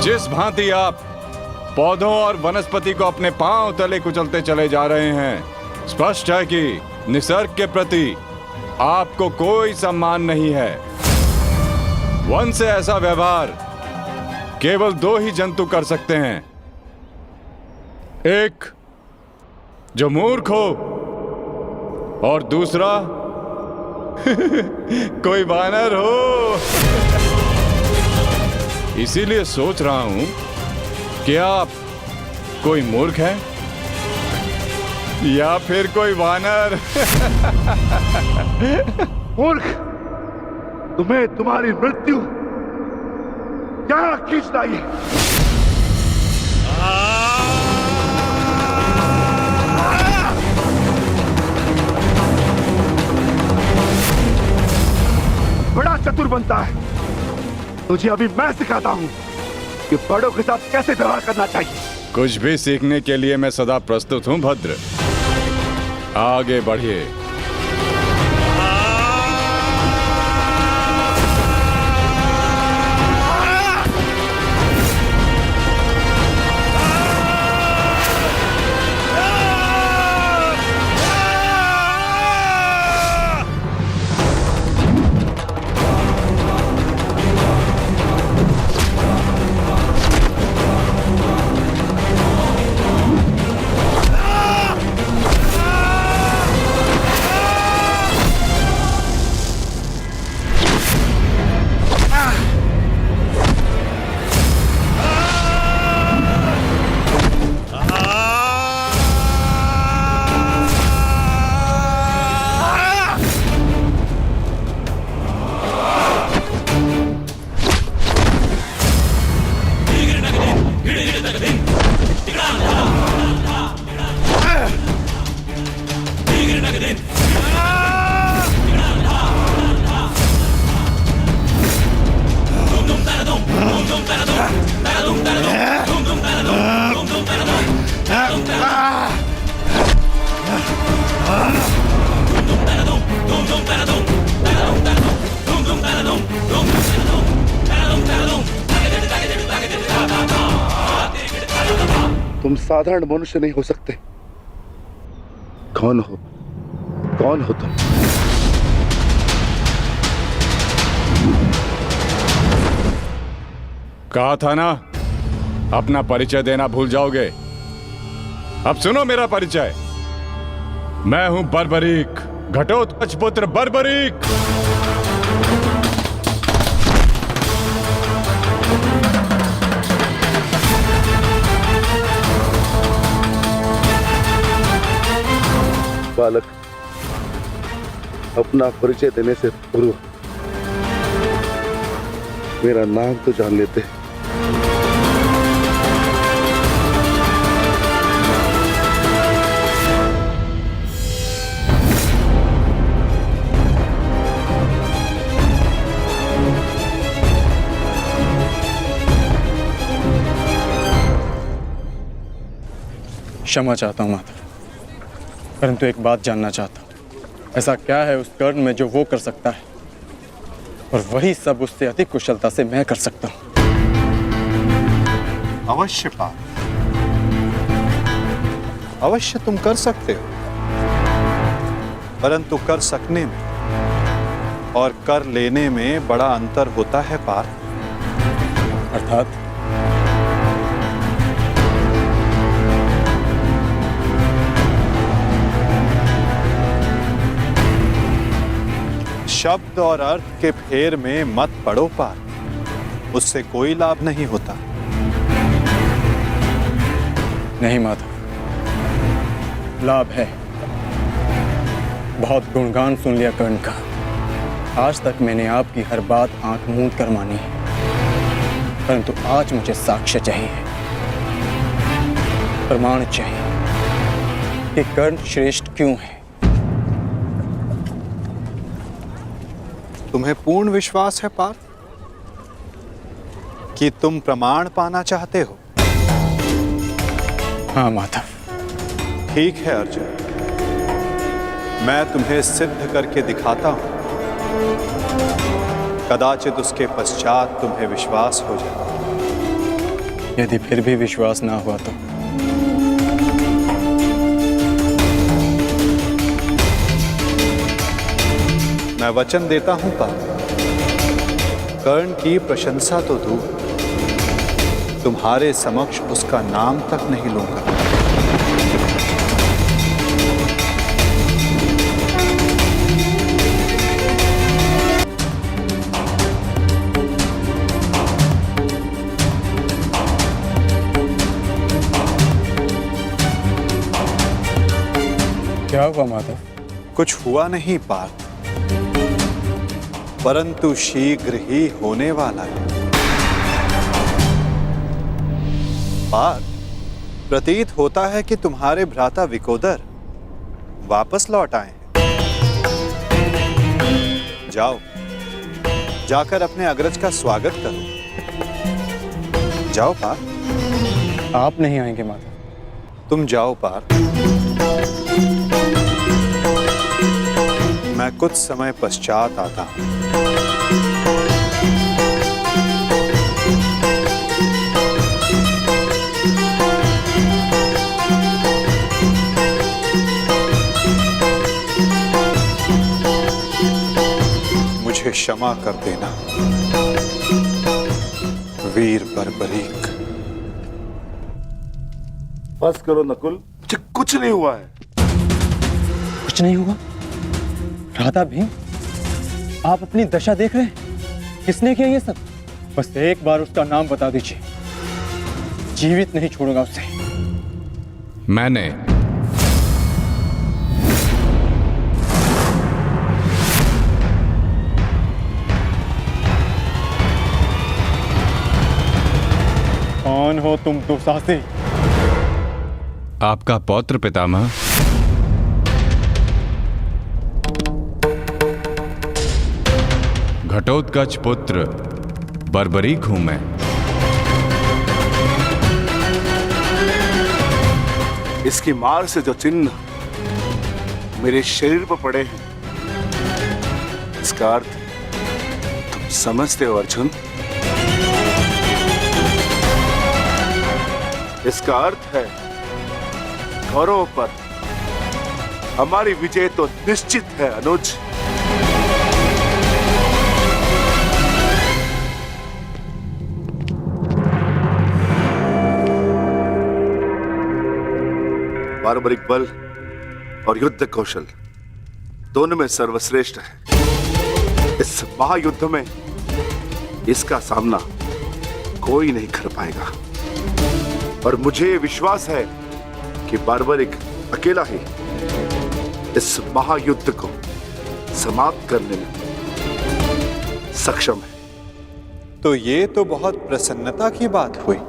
जिस भांति आप पौधों और वनस्पति को अपने पांव तले कुचलते चले जा रहे हैं, स्पष्ट है कि निसर्ग के प्रति आपको कोई सम्मान नहीं है। वन से ऐसा व्यवहार केवल दो ही जंतु कर सकते हैं, एक जो मूर्ख हो और दूसरा कोई वानर हो। इसीलिए सोच रहा हूं कि आप कोई मूर्ख है या फिर कोई वानर। मूर्ख, तुम्हें तुम्हारी मृत्यु क्या खींच लाई है? बड़ा चतुर बनता है, तुझे अभी मैं सिखाता हूं कि बड़ों के साथ कैसे व्यवहार करना चाहिए। कुछ भी सीखने के लिए मैं सदा प्रस्तुत हूं भद्र, आगे बढ़िए। तुम साधारण मनुष्य नहीं हो सकते। कौन हो? कौन हो तुम? कहा था ना, अपना परिचय देना भूल जाओगे। अब सुनो मेरा परिचय। मैं हूं बर्बरीक, घटोत्कच पुत्र बर्बरीक। बालक, अपना परिचय देने से पूर्व मेरा नाम तो जान लेते। क्षमा चाहता हूं माता, परंतु एक बात जानना चाहता हूं। ऐसा क्या है उस कर्ण में जो वो कर सकता है और वही सब उससे अधिक कुशलता से मैं कर सकता हूं? अवश्य पार्थ, अवश्य तुम कर सकते हो, परंतु कर सकने में और कर लेने में बड़ा अंतर होता है पार्थ। अर्थात? शब्द और अर्थ के फेर में मत पड़ो पार्थ, उससे कोई लाभ नहीं होता। नहीं माता, लाभ है। बहुत गुणगान सुन लिया कर्ण का। आज तक मैंने आपकी हर बात आंख मूंद कर मानी है, परंतु आज मुझे साक्ष्य चाहिए, प्रमाण चाहिए कि कर्ण श्रेष्ठ क्यों है। तुम्हें पूर्ण विश्वास है पार्थ कि तुम प्रमाण पाना चाहते हो? हाँ माता। ठीक है अर्जुन, मैं तुम्हें सिद्ध करके दिखाता हूं। कदाचित उसके पश्चात तुम्हें विश्वास हो जाए। यदि फिर भी विश्वास ना हुआ तो मैं वचन देता हूं पार्थ, कर्ण की प्रशंसा तो दूर, तुम्हारे समक्ष उसका नाम तक नहीं लूंगा। क्या हुआ माधव? कुछ हुआ नहीं पार्थ, परंतु शीघ्र ही होने वाला है। पार्थ, प्रतीत होता है कि तुम्हारे भ्राता विकोदर वापस लौट आए हैं। जाओ, जाकर अपने अग्रज का स्वागत करो। जाओ पार्थ। आप नहीं आएंगे माधव? तुम जाओ पार्थ, मैं कुछ समय पश्चात आता हूं। मुझे क्षमा कर देना वीर बर्बरीक। बस करो नकुल, मुझे कुछ नहीं हुआ है। कुछ नहीं हुआ? राधा भीम, आप अपनी दशा देख रहे हैं? किसने किया ये सब? बस एक बार उसका नाम बता दीजिए, जीवित नहीं छोड़ूंगा उसे। मैंने। कौन हो तुम दुस्साहसी? आपका पौत्र पितामह। घटोत्कच पुत्र बर्बरीक हूं मैं। इसकी मार से जो चिन्ह मेरे शरीर पर पड़े हैं, इसका अर्थ तुम समझते हो अर्जुन? इसका अर्थ है कौरवों पर हमारी विजय तो निश्चित है अनुज। बार्बरिक बल और युद्ध कौशल दोनों में सर्वश्रेष्ठ है। इस महायुद्ध में इसका सामना कोई नहीं कर पाएगा और मुझे विश्वास है कि बार्बरिक अकेला ही इस महायुद्ध को समाप्त करने में सक्षम है। तो ये तो बहुत प्रसन्नता की बात हुई।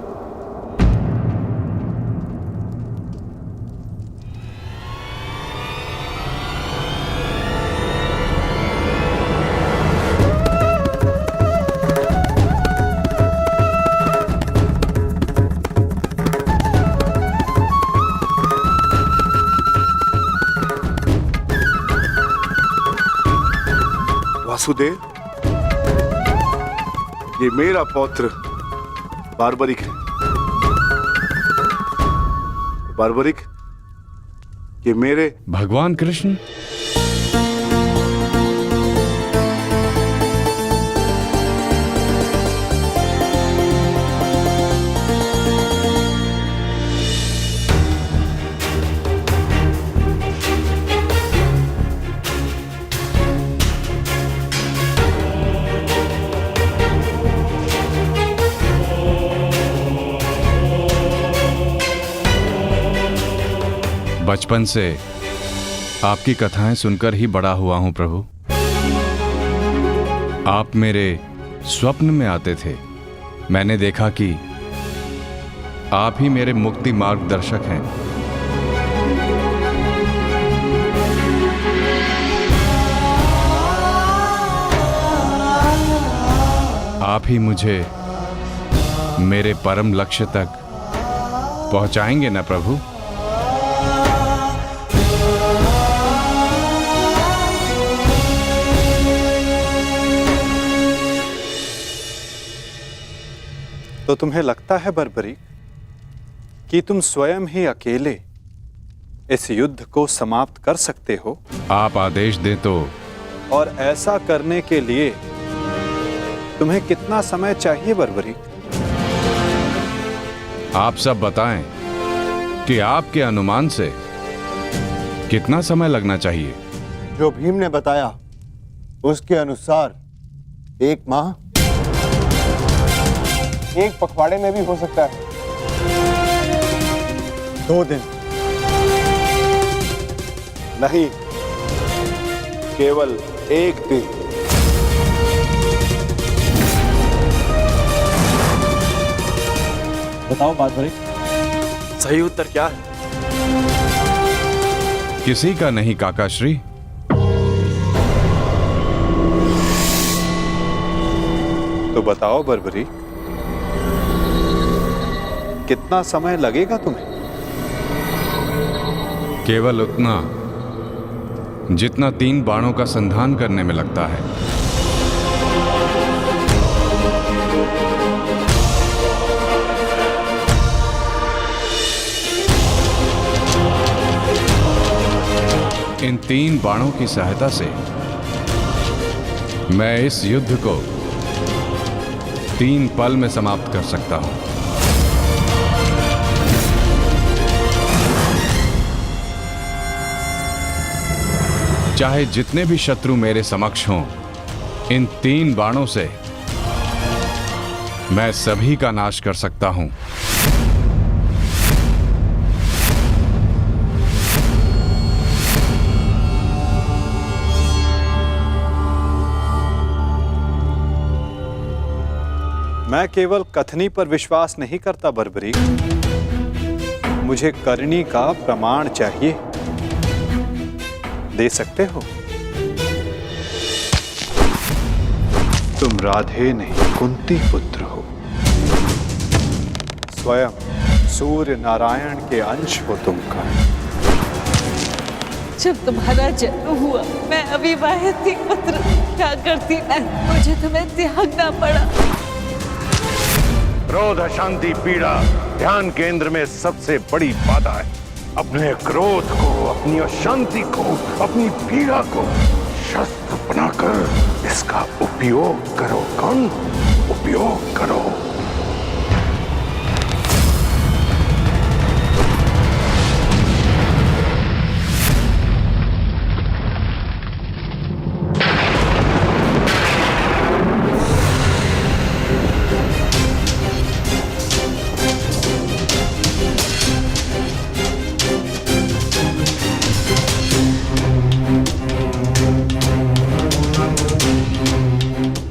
वासुदेव, ये मेरा पौत्र बार्बरिक है। बार्बरिक, ये मेरे भगवान कृष्ण। बचपन से आपकी कथाएं सुनकर ही बड़ा हुआ हूं प्रभु। आप मेरे स्वप्न में आते थे। मैंने देखा कि आप ही मेरे मुक्ति मार्गदर्शक हैं। आप ही मुझे मेरे परम लक्ष्य तक पहुंचाएंगे ना प्रभु? तो तुम्हें लगता है बर्बरीक कि तुम स्वयं ही अकेले इस युद्ध को समाप्त कर सकते हो? आप आदेश दें तो। और ऐसा करने के लिए तुम्हें कितना समय चाहिए बर्बरीक? आप सब बताएं कि आपके अनुमान से कितना समय लगना चाहिए? जो भीम ने बताया उसके अनुसार 1 माह। 1 पखवाड़े में भी हो सकता है। 2 दिन। नहीं, केवल 1 दिन। बताओ बात भरी, सही उत्तर क्या है? किसी का नहीं काकाश्री। तो बताओ बर्बरीक, कितना समय लगेगा तुम्हें? केवल उतना जितना 3 बाणों का संधान करने में लगता है। इन 3 बाणों की सहायता से मैं इस युद्ध को 3 पल में समाप्त कर सकता हूं। चाहे जितने भी शत्रु मेरे समक्ष हों, इन 3 बाणों से मैं सभी का नाश कर सकता हूं। मैं केवल कथनी पर विश्वास नहीं करता बर्बरीक, मुझे करनी का प्रमाण चाहिए। दे सकते हो? तुम राधे नहीं कुंती पुत्र हो, स्वयं सूर्य नारायण के अंश हो तुमका। जब तुम्हारा जन्म हुआ मैं अविवाहित थी पुत्र, क्या करती मैं, मुझे तुम्हें त्यागना पड़ा। क्रोध, अशांति, पीड़ा ध्यान केंद्र में सबसे बड़ी बाधा है। अपने क्रोध को, अपनी अशांति को, अपनी पीड़ा को शस्त्र बनाकर इसका उपयोग करो। कौन? उपयोग करो।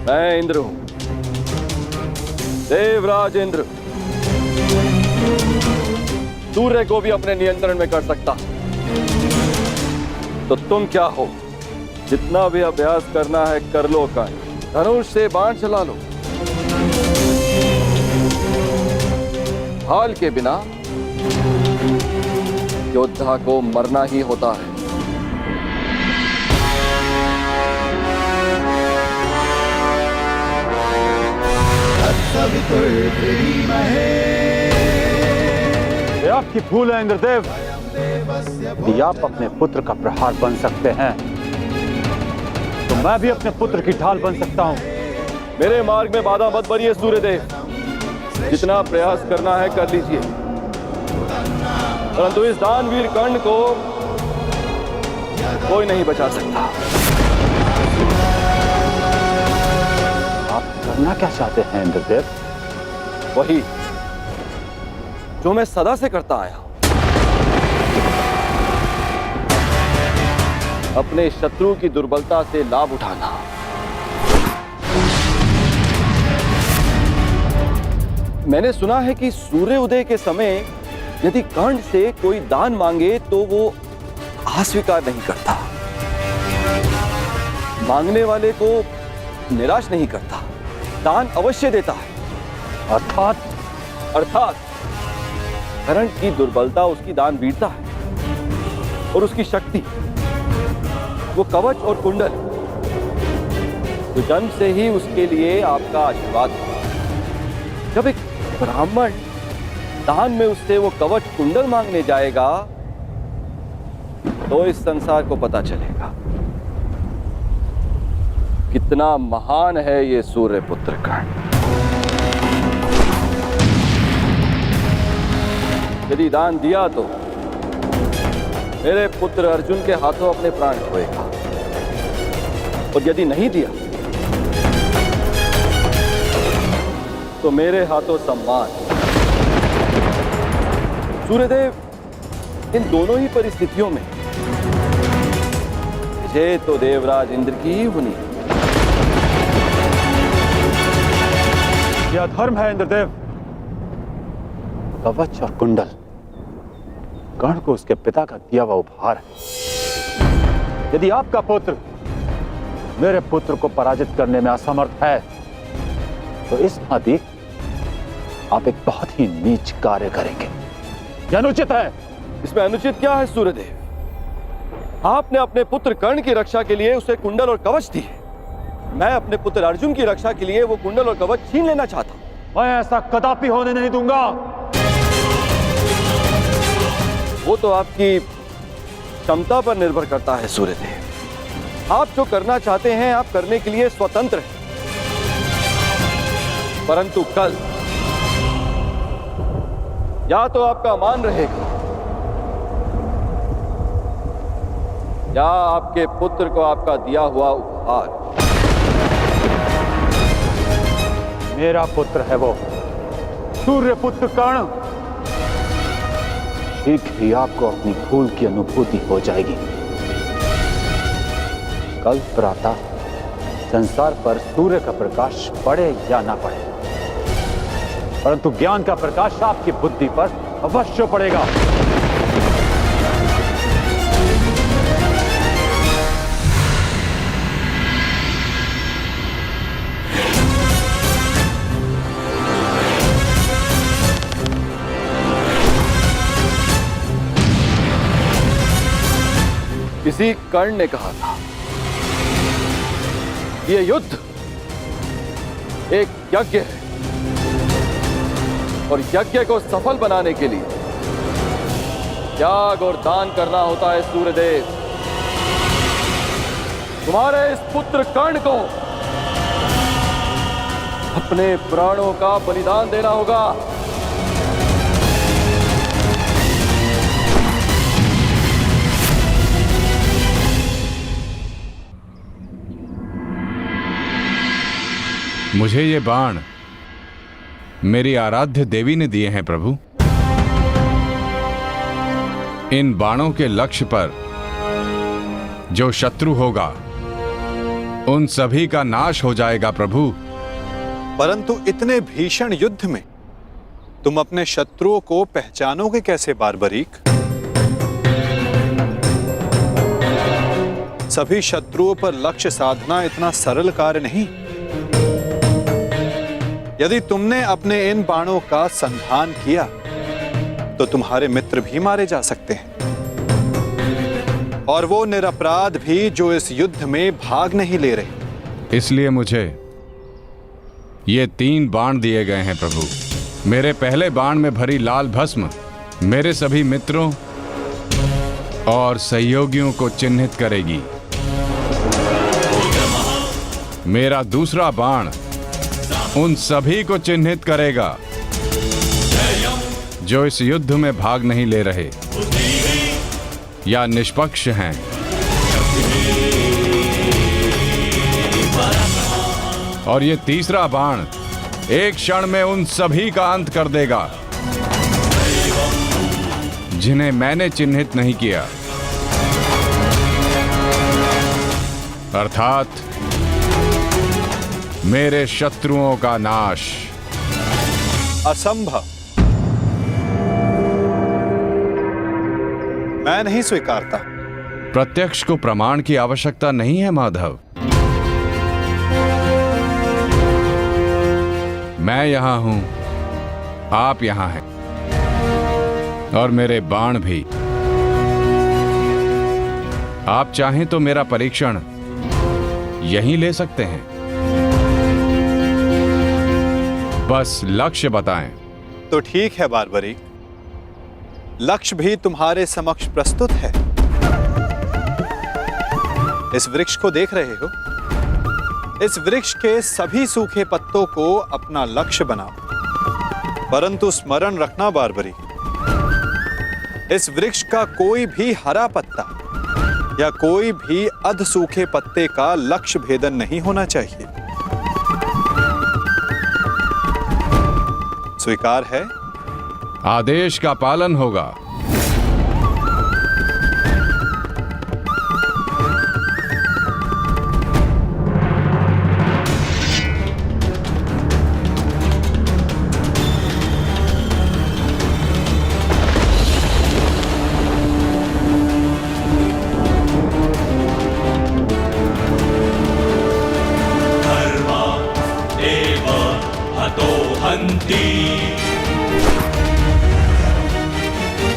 मैं इंद्र हूं, देवराज इंद्र, सूर्य को भी अपने नियंत्रण में कर सकता। तो तुम क्या हो? जितना भी अभ्यास करना है कर लो। का धनुष से बाण चला लो। हाल के बिना योद्धा को मरना ही होता है। ये आपकी भूल है इंद्रदेव। यदि आप अपने पुत्र का प्रहार बन सकते हैं तो मैं भी अपने पुत्र की ढाल बन सकता हूं। मेरे मार्ग में बाधा मत बनिए सूर्यदेव। जितना प्रयास करना है कर लीजिए, परंतु इस दानवीर कर्ण को कोई नहीं बचा सकता। आप करना क्या चाहते हैं इंद्रदेव? वही जो मैं सदा से करता आया हूं, अपने शत्रु की दुर्बलता से लाभ उठाना। मैंने सुना है कि सूर्य उदय के समय यदि कर्ण से कोई दान मांगे तो वो अस्वीकार नहीं करता, मांगने वाले को निराश नहीं करता, दान अवश्य देता है। अर्थात कर्ण की दुर्बलता उसकी दान वीरता है और उसकी शक्ति वो कवच और कुंडल, तो जन्म से ही उसके लिए आपका आशीर्वाद है। जब एक ब्राह्मण दान में उससे वो कवच कुंडल मांगने जाएगा तो इस संसार को पता चलेगा कितना महान है ये सूर्यपुत्र कर्ण। यदि दान दिया तो मेरे पुत्र अर्जुन के हाथों अपने प्राण खोएगा, और यदि नहीं दिया तो मेरे हाथों सम्मान। सूर्यदेव, इन दोनों ही परिस्थितियों में विजय तो देवराज इंद्र की ही होनी। यह धर्म है इंद्रदेव। कवच और कुंडल कर्ण को उसके पिता का दिया हुआ उपहार है। यदि आपका पुत्र मेरे पुत्र को पराजित करने में असमर्थ है तो इस भांति आप एक बहुत ही नीच कार्य करेंगे। यह अनुचित है। इसमें अनुचित क्या है सूर्यदेव? आपने अपने पुत्र कर्ण की रक्षा के लिए उसे कुंडल और कवच दिए। मैं अपने पुत्र अर्जुन की रक्षा के लिए वो कुंडल और कवच छीन लेना चाहता हूं। मैं ऐसा कदापि होने नहीं दूंगा। वो तो आपकी क्षमता पर निर्भर करता है सूर्यदेव। आप जो करना चाहते हैं आप करने के लिए स्वतंत्र हैं, परंतु कल या तो आपका मान रहेगा या आपके पुत्र को आपका दिया हुआ उपहार। मेरा पुत्र है वो सूर्यपुत्र कर्ण। शीघ्र ही आपको अपनी भूल की अनुभूति हो जाएगी। कल प्रातः संसार पर सूर्य का प्रकाश पड़े या ना पड़े, परंतु ज्ञान का प्रकाश आपकी बुद्धि पर अवश्य पड़ेगा। किसी कर्ण ने कहा था ये युद्ध एक यज्ञ है, और यज्ञ को सफल बनाने के लिए त्याग और दान करना होता है। सूर्यदेव, तुम्हारे इस पुत्र कर्ण को अपने प्राणों का बलिदान देना होगा। मुझे ये बाण मेरी आराध्य देवी ने दिए हैं प्रभु। इन बाणों के लक्ष्य पर जो शत्रु होगा उन सभी का नाश हो जाएगा प्रभु। परंतु इतने भीषण युद्ध में तुम अपने शत्रुओं को पहचानोगे कैसे बारबरीक? सभी शत्रुओं पर लक्ष्य साधना इतना सरल कार्य नहीं। यदि तुमने अपने इन बाणों का संधान किया तो तुम्हारे मित्र भी मारे जा सकते हैं, और वो निरपराध भी जो इस युद्ध में भाग नहीं ले रहे। इसलिए मुझे ये 3 बाण दिए गए हैं प्रभु। मेरे पहले बाण में भरी लाल भस्म मेरे सभी मित्रों और सहयोगियों को चिन्हित करेगी। मेरा दूसरा बाण उन सभी को चिन्हित करेगा जो इस युद्ध में भाग नहीं ले रहे या निष्पक्ष हैं। और ये तीसरा बाण एक क्षण में उन सभी का अंत कर देगा जिन्हें मैंने चिन्हित नहीं किया, अर्थात मेरे शत्रुओं का नाश। असंभव। मैं नहीं स्वीकारता। प्रत्यक्ष को प्रमाण की आवश्यकता नहीं है माधव। मैं यहां हूं, आप यहां हैं, और मेरे बाण भी। आप चाहें तो मेरा परीक्षण यहीं ले सकते हैं। बस लक्ष्य बताएं। तो ठीक है बारबरी, लक्ष्य भी तुम्हारे समक्ष प्रस्तुत है। इस वृक्ष को देख रहे हो? इस वृक्ष के सभी सूखे पत्तों को अपना लक्ष्य बनाओ, परंतु स्मरण रखना बारबरी, इस वृक्ष का कोई भी हरा पत्ता या कोई भी अध सूखे पत्ते का लक्ष्य भेदन नहीं होना चाहिए। स्वीकार है? आदेश का पालन होगा।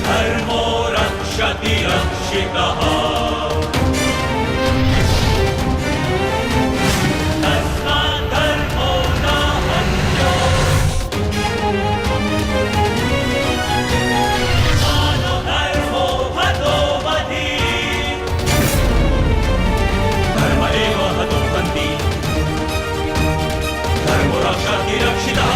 धर्मो रक्षति रक्षितः तस्मात् धर्मो न हन्यो मानो धर्मो हतो वधि धर्म एव हतो हन्ति धर्मो रक्षति रक्षितः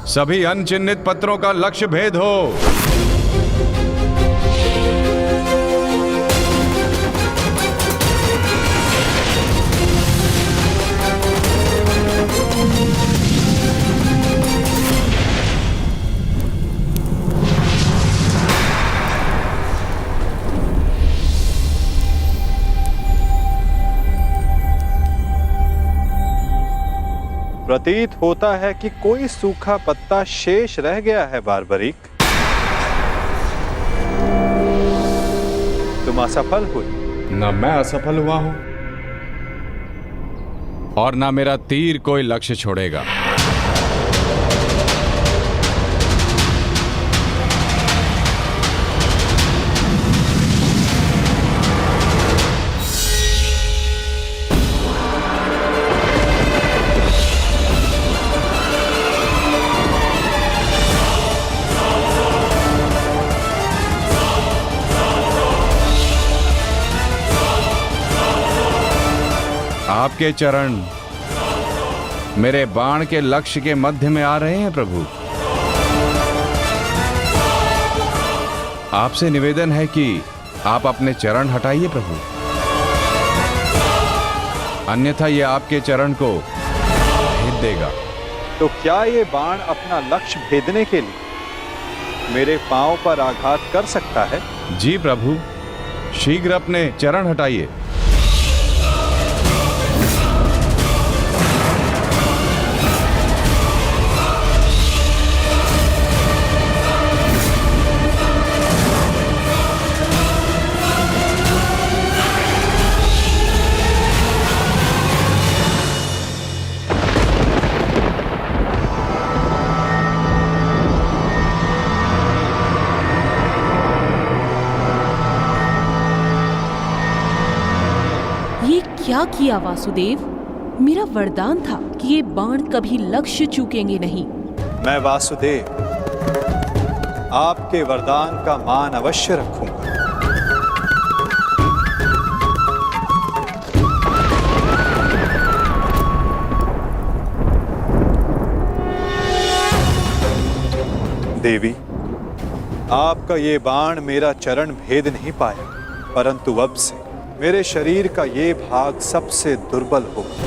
सभी अनचिन्हित पत्रों का लक्ष्य भेद हो। प्रतीत होता है कि कोई सूखा पत्ता शेष रह गया है बारबरीक। तुम असफल हुए। न मैं असफल हुआ हूं और ना मेरा तीर कोई लक्ष्य छोड़ेगा। आपके चरण मेरे बाण के लक्ष्य के मध्य में आ रहे हैं प्रभु। आपसे निवेदन है कि आप अपने चरण हटाइए प्रभु, अन्यथा ये आपके चरण को भेद देगा। तो क्या ये बाण अपना लक्ष्य भेदने के लिए मेरे पांव पर आघात कर सकता है? जी प्रभु, शीघ्र अपने चरण हटाइए। क्या किया वासुदेव? मेरा वरदान था कि ये बाण कभी लक्ष्य चूकेंगे नहीं। मैं वासुदेव आपके वरदान का मान अवश्य रखूंगा। देवी, आपका ये बाण मेरा चरण भेद नहीं पाया, परंतु अब से मेरे शरीर का ये भाग सबसे दुर्बल होगा।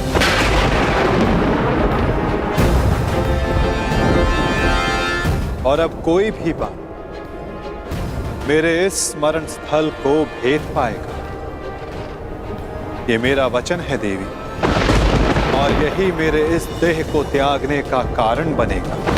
और अब कोई भी बाण मेरे इस स्मरण स्थल को भेद पाएगा। ये मेरा वचन है देवी, और यही मेरे इस देह को त्यागने का कारण बनेगा।